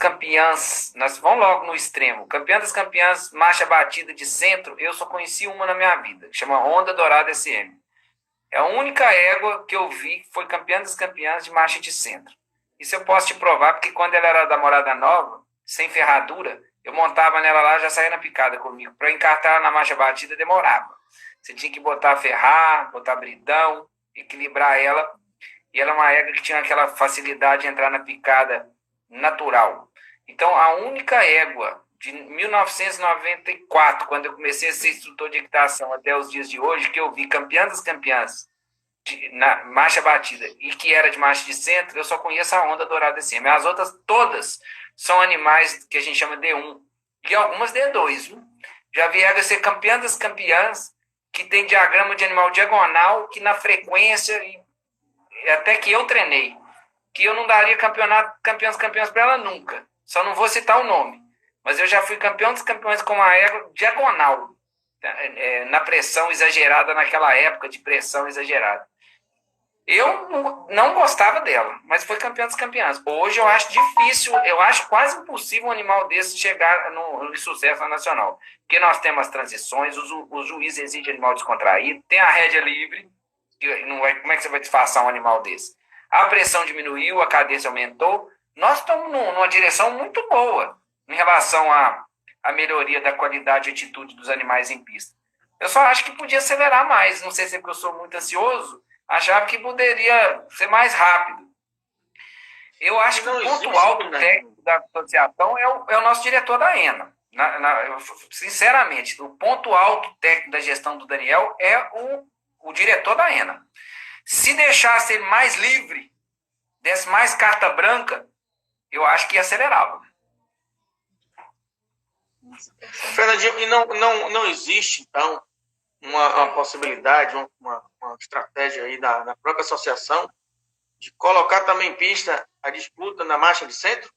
campeãs, nós vamos logo no extremo. Campeã das campeãs, marcha batida de centro, eu só conheci uma na minha vida, que chama Honda Dourada SM. É a única égua que eu vi que foi campeã das campeãs de marcha de centro. Isso eu posso te provar, porque quando ela era da Morada Nova, sem ferradura, eu montava nela lá, já saía na picada comigo. Para encartar ela na marcha batida, demorava. Você tinha que botar ferrar, botar bridão, equilibrar ela. E ela é uma égua que tinha aquela facilidade de entrar na picada natural. Então, a única égua de 1994, quando eu comecei a ser instrutor de equitação até os dias de hoje, que eu vi campeã das campeãs na marcha batida e que era de marcha de centro, eu só conheço a Honda Dourada SM. As outras todas são animais que a gente chama D1 e algumas D2. Viu? Já vi égua ser campeã das campeãs que tem diagrama de animal diagonal, que na frequência, até que eu treinei, que eu não daria campeãs para ela nunca. Só não vou citar o nome. Mas eu já fui campeão dos campeões com uma égua diagonal, na pressão exagerada, naquela época de pressão exagerada. Eu não gostava dela, mas foi campeão dos campeãs. Hoje eu acho difícil, eu acho quase impossível um animal desse chegar no sucesso nacional. Porque nós temos as transições, o juiz exige animal descontraído, tem a rédea livre, que não vai, como é que você vai disfarçar um animal desse? A pressão diminuiu, a cadência aumentou. Nós estamos numa direção muito boa em relação à melhoria da qualidade e atitude dos animais em pista. Eu só acho que podia acelerar mais. Não sei se é porque eu sou muito ansioso, achava que poderia ser mais rápido. Eu acho que o ponto alto técnico da associação é o nosso diretor da ENA. Sinceramente, o ponto alto técnico da gestão do Daniel é o diretor da ENA. Se deixasse ele mais livre, desse mais carta branca, eu acho que acelerava. Fernandinho, e não existe, então, uma possibilidade, uma estratégia aí da própria associação de colocar também em pista a disputa na marcha de centro?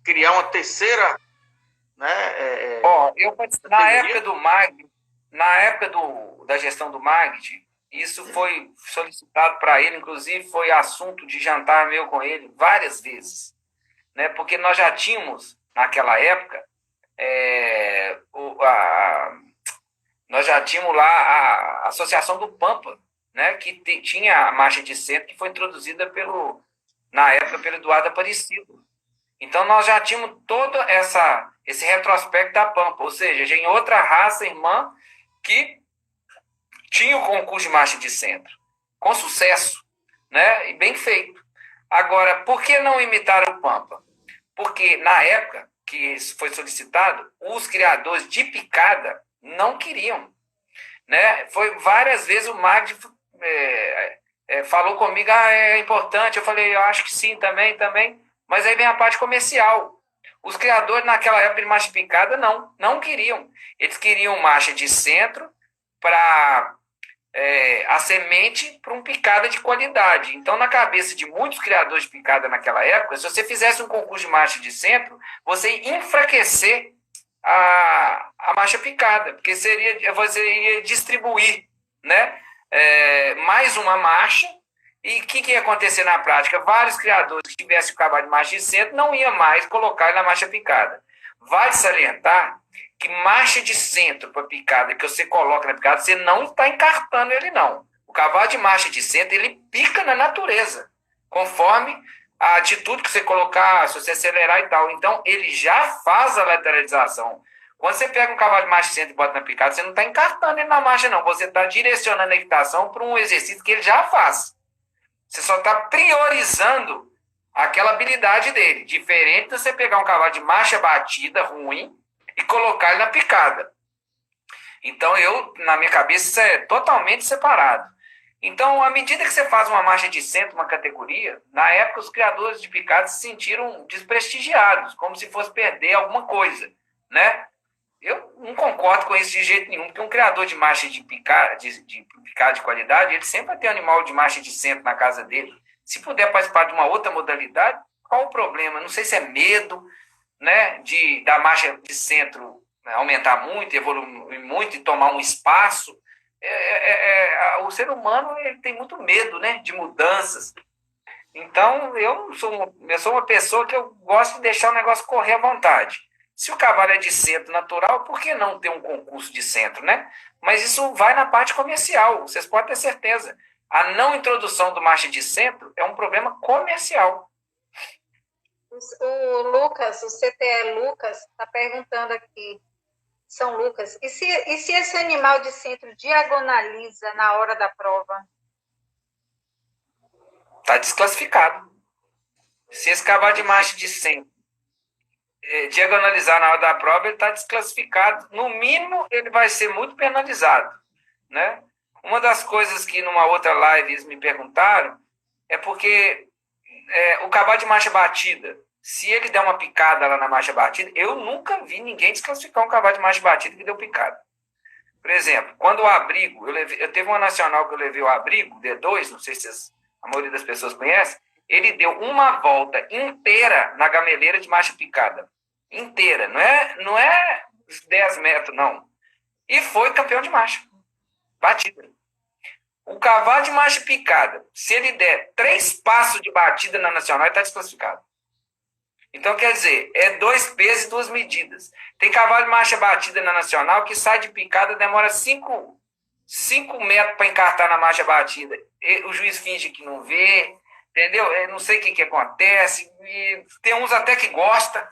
Criar uma terceira, né? Na época do Mag, na época da gestão do Mag, isso foi solicitado para ele, inclusive foi assunto de jantar meu com ele várias vezes, né? Porque nós já tínhamos, naquela época, nós já tínhamos lá a Associação do Pampa, né? Que tinha a marcha de centro, que foi introduzida na época pelo Eduardo Aparecido. Então nós já tínhamos todo esse retrospecto da Pampa, ou seja, já em outra raça irmã que tinha o concurso de marcha de centro, com sucesso, né? E bem feito. Agora, por que não imitar o Pampa? Porque na época que isso foi solicitado, os criadores de picada não queriam, né? Foi várias vezes o Magdi falou comigo, é importante, eu falei, eu acho que sim, também, mas aí vem a parte comercial. Os criadores naquela época de marcha de picada não queriam. Eles queriam marcha de centro para a semente para um picada de qualidade. Então, na cabeça de muitos criadores de picada naquela época, se você fizesse um concurso de marcha de centro, você ia enfraquecer a marcha picada, porque você ia distribuir, né, mais uma marcha, e o que ia acontecer na prática? Vários criadores que tivessem o cavalo de marcha de centro não iam mais colocar na marcha picada. Vale salientar que marcha de centro para picada, que você coloca na picada, você não está encartando ele, não. O cavalo de marcha de centro, ele pica na natureza, conforme a atitude que você colocar, se você acelerar e tal. Então, ele já faz a lateralização. Quando você pega um cavalo de marcha de centro e bota na picada, você não está encartando ele na marcha, não. Você está direcionando a equitação para um exercício que ele já faz. Você só está priorizando aquela habilidade dele. Diferente de você pegar um cavalo de marcha batida ruim e colocar ele na picada. Então, na minha cabeça, isso é totalmente separado. Então, à medida que você faz uma marcha de centro, uma categoria, na época os criadores de picada se sentiram desprestigiados, como se fosse perder alguma coisa, né? Eu não concordo com isso de jeito nenhum, porque um criador de marcha de picada de qualidade, ele sempre vai ter um animal de marcha de centro na casa dele. Se puder participar de uma outra modalidade, qual o problema? Não sei se é medo, né, da marcha de centro aumentar muito, evoluir muito e tomar um espaço. O ser humano, ele tem muito medo, né, de mudanças. Então, eu sou uma pessoa que eu gosto de deixar o negócio correr à vontade. Se o cavalo é de centro natural, por que não ter um concurso de centro, né? Mas isso vai na parte comercial, vocês podem ter certeza. A não introdução do marcha de centro é um problema comercial. O Lucas, o CTE Lucas, está perguntando aqui, São Lucas, e se esse animal de centro diagonaliza na hora da prova? Está desclassificado. Se esse cavalo de marcha de centro diagonalizar na hora da prova, ele está desclassificado. No mínimo, ele vai ser muito penalizado, né? Uma das coisas que numa outra live eles me perguntaram é porque o cavalo de marcha batida, se ele der uma picada lá na marcha batida, eu nunca vi ninguém desclassificar um cavalo de marcha batida que deu picada. Por exemplo, quando o abrigo, eu teve uma nacional que eu levei o abrigo, D2, não sei se a maioria das pessoas conhece, ele deu uma volta inteira na gameleira de marcha picada. Inteira, não é 10 metros, não. E foi campeão de marcha, batida. O cavalo de marcha picada, se ele der 3 passos de batida na nacional, ele está desclassificado. Então, quer dizer, é 2 pesos e 2 medidas. Tem cavalo de marcha batida na nacional que sai de picada, demora 5 metros para encartar na marcha batida. E o juiz finge que não vê, entendeu? Eu não sei o que acontece. E tem uns até que gostam,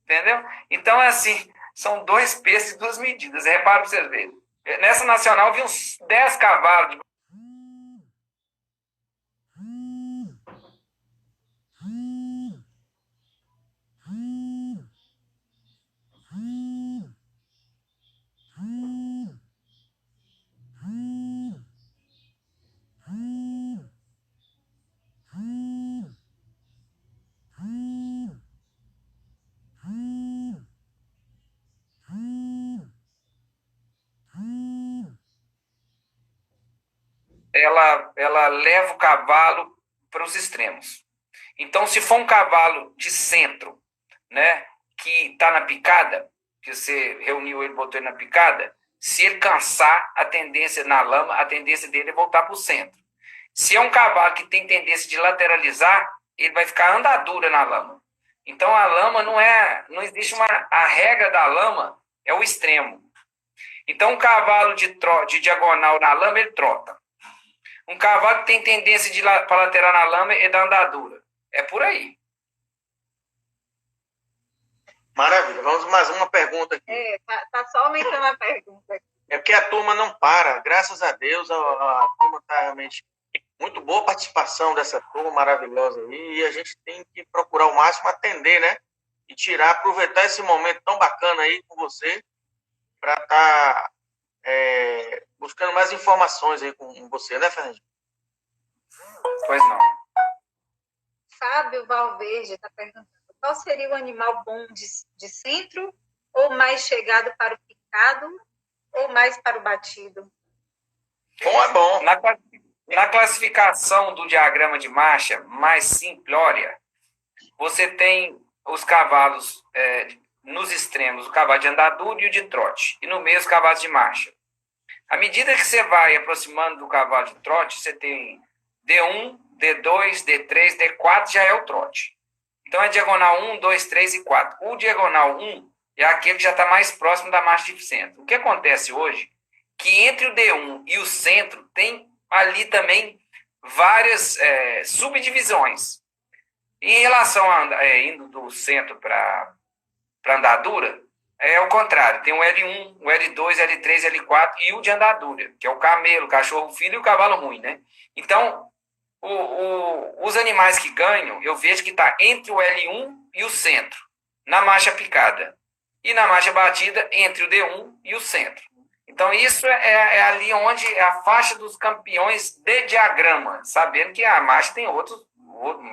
entendeu? Então, é assim, são 2 pesos e 2 medidas. Repara para vocês verem. Nessa nacional, eu vi uns 10 cavalos de ela leva o cavalo para os extremos. Então, se for um cavalo de centro, né, que está na picada, que você reuniu ele, botou ele na picada, se ele cansar, a tendência na lama, a tendência dele é voltar para o centro. Se é um cavalo que tem tendência de lateralizar, ele vai ficar andadura na lama. Então, a lama não existe a regra da lama é o extremo. Então, um cavalo de diagonal na lama, ele trota. Um cavalo que tem tendência para lateral na lama é da andadura. É por aí. Maravilha. Vamos mais uma pergunta aqui. Tá só aumentando a pergunta. É porque a turma não para. Graças a Deus, a turma está realmente muito boa a participação dessa turma maravilhosa aí. E a gente tem que procurar ao máximo atender, né? E aproveitar esse momento tão bacana aí com você para estar buscando mais informações aí com você, né, Fernandinho? Pois não. Fábio Valverde está perguntando, qual seria o animal bom de centro, ou mais chegado para o picado, ou mais para o batido? Bom é bom. Na classificação do diagrama de marcha mais simplória, você tem os cavalos nos extremos, o cavalo de andadura e o de trote, e no meio os cavalos de marcha. À medida que você vai aproximando do cavalo de trote, você tem D1, D2, D3, D4 já é o trote. Então é diagonal 1, 2, 3 e 4. O diagonal 1 é aquele que já está mais próximo da marcha de centro. O que acontece hoje? Que entre o D1 e o centro tem ali também várias subdivisões. Em relação indo do centro para andadura, é o contrário. Tem o L1, o L2, L3, L4 e o de andadura, que é o camelo, o cachorro filho e o cavalo ruim, né? Então, os animais que ganham, eu vejo que está entre o L1 e o centro, na marcha picada. E na marcha batida, entre o D1 e o centro. Então, isso é ali onde é a faixa dos campeões de diagrama, sabendo que a marcha tem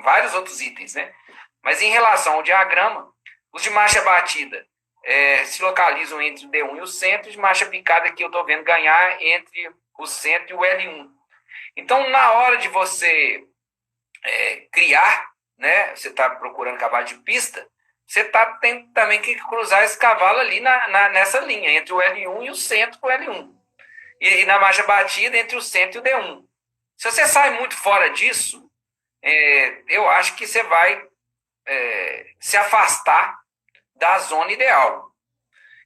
vários outros itens, né? Mas em relação ao diagrama, os de marcha batida se localizam entre o D1 e o centro, e de marcha picada que eu estou vendo ganhar entre o centro e o L1. Então, na hora de você criar, né, você está procurando cavalo de pista, você tem também que cruzar esse cavalo ali nessa linha, entre o L1 e o centro com o L1. E na marcha batida, entre o centro e o D1. Se você sai muito fora disso, eu acho que você vai se afastar da zona ideal.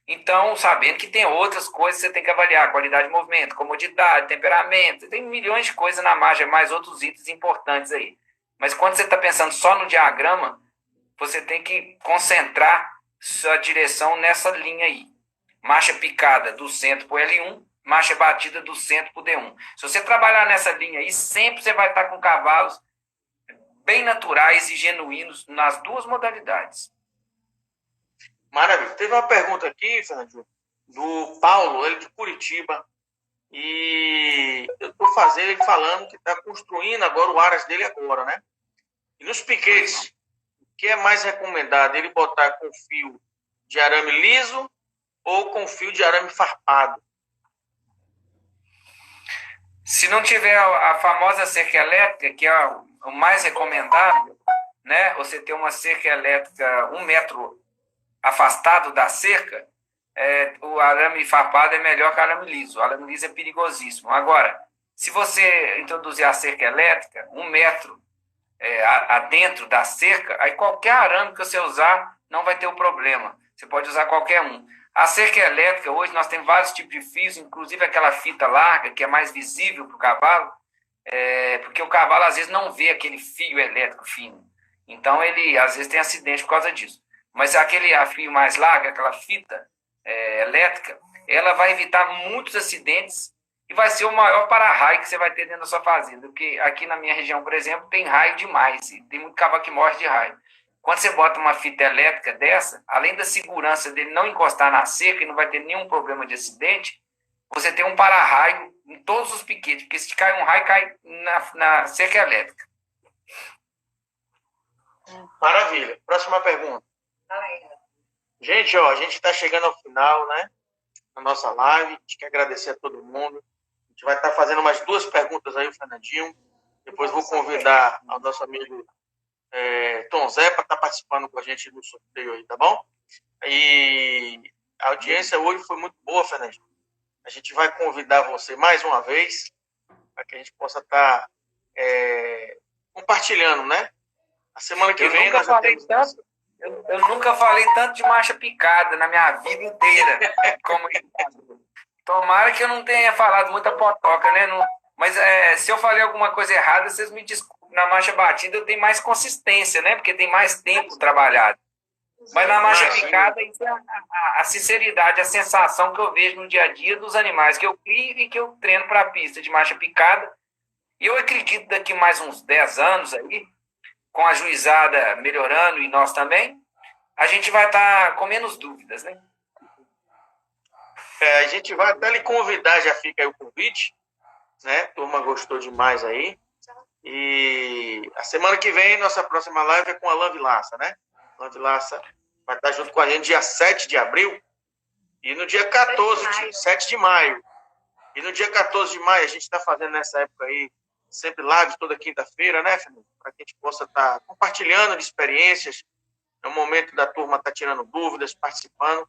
Então, sabendo que tem outras coisas que você tem que avaliar, qualidade de movimento, comodidade, temperamento, tem milhões de coisas na margem, mais outros itens importantes aí. Mas quando você está pensando só no diagrama, você tem que concentrar sua direção nessa linha aí. Marcha picada do centro para o L1, marcha batida do centro para o D1. Se você trabalhar nessa linha aí, sempre você vai estar com cavalos bem naturais e genuínos nas duas modalidades. Maravilha. Teve uma pergunta aqui, Fernandinho, do Paulo, ele de Curitiba, e eu estou fazendo ele falando que está construindo agora o Aras dele agora, né? E nos piquetes, o que é mais recomendado? Ele botar com fio de arame liso ou com fio de arame farpado? Se não tiver a famosa cerca elétrica, que é o mais recomendado, né? Você ter uma cerca elétrica 1 metro afastado da cerca, o arame farpado é melhor que o arame liso. O arame liso é perigosíssimo. Agora, se você introduzir a cerca elétrica 1 metro adentro da cerca, aí qualquer arame que você usar não vai ter o problema. Você pode usar qualquer um. A cerca elétrica, hoje nós temos vários tipos de fios, inclusive aquela fita larga, que é mais visível para o cavalo, porque o cavalo às vezes não vê aquele fio elétrico fino. Então ele às vezes tem acidente por causa disso. Mas aquele fio mais largo, aquela fita elétrica, ela vai evitar muitos acidentes e vai ser o maior para-raio que você vai ter dentro da sua fazenda. Porque aqui na minha região, por exemplo, tem raio demais. E tem muito cavalo que morre de raio. Quando você bota uma fita elétrica dessa, além da segurança dele não encostar na cerca e não vai ter nenhum problema de acidente, você tem um para-raio em todos os piquetes. Porque se cai um raio, cai na cerca elétrica. Maravilha. Próxima pergunta. Gente, a gente está chegando ao final, né, da nossa live. A gente quer agradecer a todo mundo. A gente vai estar fazendo mais 2 perguntas aí, o Fernandinho. Depois vou convidar o nosso amigo Tom Zé para estar participando com a gente do sorteio aí, tá bom? E a audiência hoje foi muito boa, Fernandinho. A gente vai convidar você mais uma vez para que a gente possa estar compartilhando, né? A semana que vem nós já temos... Eu nunca falei tanto de marcha picada na minha vida inteira. Tomara que eu não tenha falado muita potoca, né? Mas se eu falei alguma coisa errada, vocês me desculpem. Na marcha batida eu tenho mais consistência, né? Porque tem mais tempo trabalhado. Mas na marcha picada, isso é a sinceridade, a sensação que eu vejo no dia a dia dos animais que eu crio e que eu treino para a pista de marcha picada. E eu acredito daqui mais uns 10 anos aí, com a juizada melhorando e nós também, a gente vai estar com menos dúvidas, né? A gente vai até lhe convidar, já fica aí o convite, né? A turma gostou demais aí. E a semana que vem, nossa próxima live é com a Alain Vilaça, né? Alain Vilaça vai estar junto com a gente dia 7 de abril e no dia 7 de maio. E no dia 14 de maio, a gente está fazendo nessa época aí, sempre lives toda quinta-feira, né, Fernando? Para que a gente possa estar compartilhando de experiências. É o momento da turma estar tirando dúvidas, participando.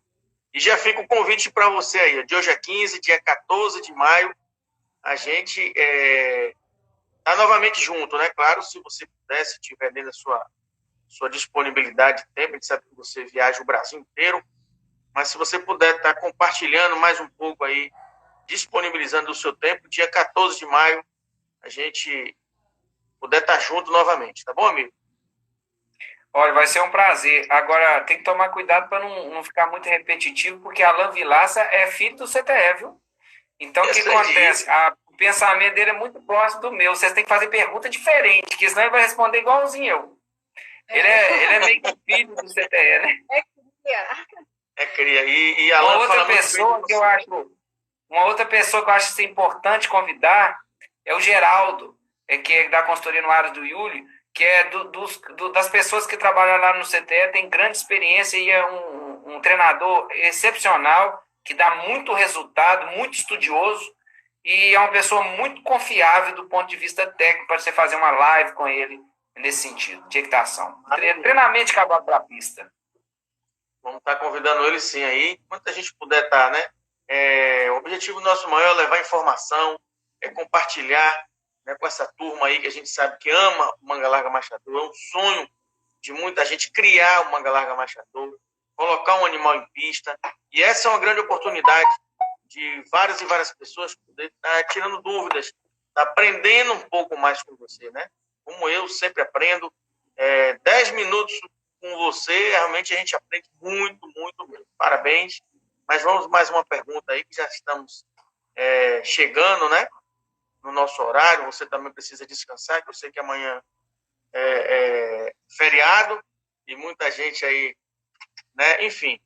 E já fica o convite para você aí. De hoje a 15, dia 14 de maio, a gente está novamente junto, né? Claro, se você puder, se tiver dentro da sua disponibilidade de tempo, a gente sabe que você viaja o Brasil inteiro, mas se você puder estar compartilhando mais um pouco aí, disponibilizando o seu tempo, dia 14 de maio, a gente puder estar junto novamente, tá bom, amigo? Olha, vai ser um prazer. Agora, tem que tomar cuidado para não ficar muito repetitivo, porque Alain Vilaça é filho do CTE, viu? Então, o que acontece? O pensamento dele é muito próximo do meu. Vocês têm que fazer pergunta diferente, porque senão ele vai responder igualzinho eu. Ele é meio que filho do CTE, né? É cria. E Alain uma outra pessoa que eu acho importante convidar é o Geraldo, que é da consultoria no Aras do Yuli, que é das pessoas que trabalham lá no CTE, tem grande experiência e é um treinador excepcional, que dá muito resultado, muito estudioso, e é uma pessoa muito confiável do ponto de vista técnico para você fazer uma live com ele nesse sentido, de equitação. Treinamento de cavalo para a pista. Vamos estar convidando ele sim aí, quanto a gente puder estar, né? O objetivo nosso maior é levar informação, é compartilhar, né, com essa turma aí que a gente sabe que ama o Manga Larga Machador. É um sonho de muita gente criar o Manga Larga Machador, colocar um animal em pista. E essa é uma grande oportunidade de várias e várias pessoas poder estar tirando dúvidas, estar aprendendo um pouco mais com você, né? Como eu sempre aprendo. 10 minutos com você, realmente a gente aprende muito, muito mesmo. Parabéns. Mas vamos mais uma pergunta aí, que já estamos chegando, né? No nosso horário. Você também precisa descansar, que eu sei que amanhã é feriado e muita gente aí, né? Enfim,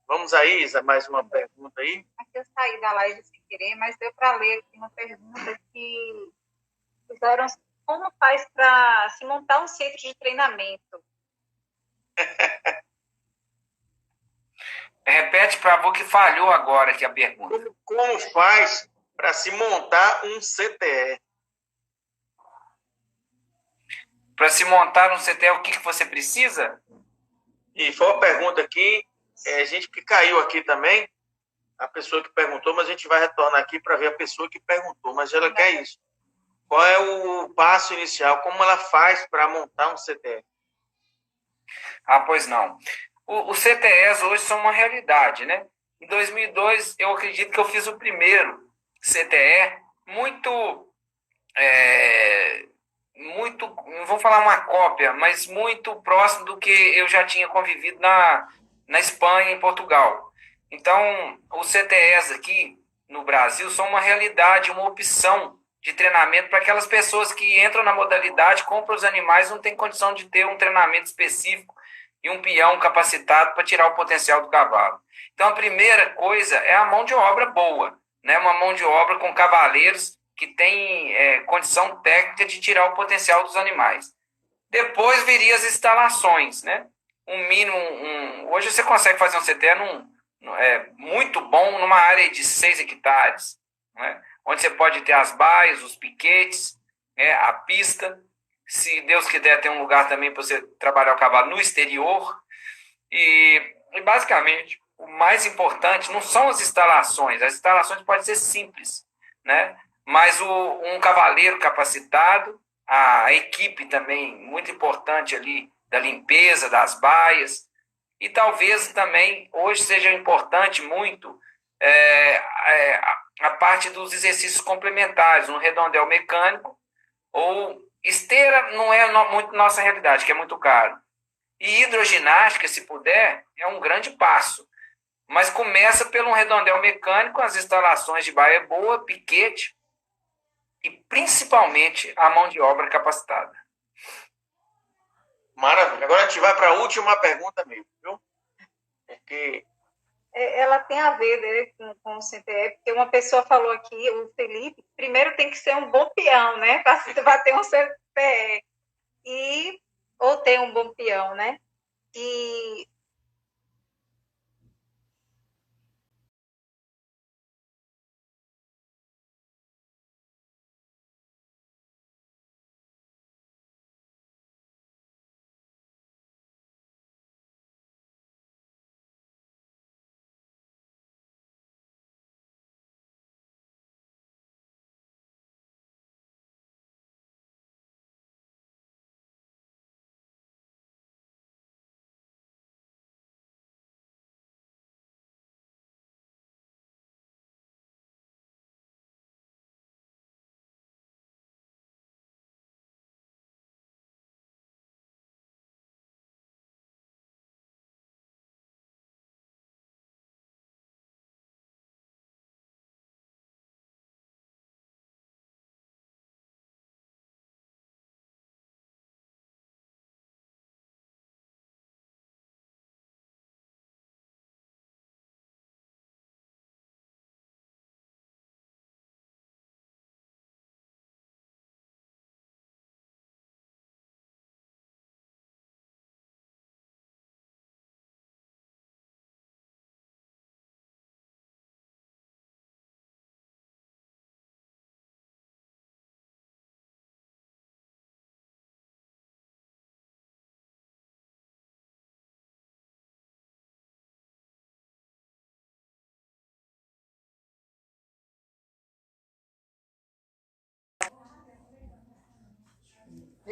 vamos aí, Isa, mais uma pergunta aí. Aqui eu saí da live sem querer, mas deu para ler aqui uma pergunta que fizeram: como faz para se montar um centro de treinamento? Repete para avô que falhou agora aqui a pergunta. Como faz para se montar um CTE? Para se montar um CTE, o que você precisa? E foi uma pergunta aqui, a gente que caiu aqui também, a pessoa que perguntou, mas a gente vai retornar aqui para ver a pessoa que perguntou, mas ela quer isso. Qual é o passo inicial? Como ela faz para montar um CTE? Ah, pois não. Os CTEs hoje são uma realidade, né? Em 2002, eu acredito que eu fiz o primeiro CTE muito, não vou falar uma cópia, mas muito próximo do que eu já tinha convivido na Espanha e em Portugal. Então, os CTEs aqui no Brasil são uma realidade, uma opção de treinamento para aquelas pessoas que entram na modalidade, compram os animais, não tem condição de ter um treinamento específico e um peão capacitado para tirar o potencial do cavalo. Então, a primeira coisa é a mão de obra boa, né? Uma mão de obra com cavaleiros que tem condição técnica de tirar o potencial dos animais. Depois viria as instalações, né? Hoje você consegue fazer um CTE muito bom numa área de 6 hectares, né? Onde você pode ter as baias, os piquetes, a pista. Se Deus quiser, tem um lugar também para você trabalhar o cavalo no exterior. E basicamente, o mais importante não são as instalações. As instalações podem ser simples, né? Mas um cavaleiro capacitado, a equipe também muito importante ali da limpeza das baias. E talvez também hoje seja importante muito a parte dos exercícios complementares, um redondel mecânico ou esteira não é muito nossa realidade, que é muito caro. E hidroginástica, se puder, é um grande passo. Mas começa pelo redondel mecânico, as instalações de baia boa, piquete e principalmente a mão de obra capacitada. Maravilha. Agora a gente vai para a última pergunta mesmo, viu? Porque ela tem a ver, né, com o CTE, porque uma pessoa falou aqui, o Felipe, primeiro tem que ser um bom peão, né, para ter um CTE, ou ter um bom peão, né, e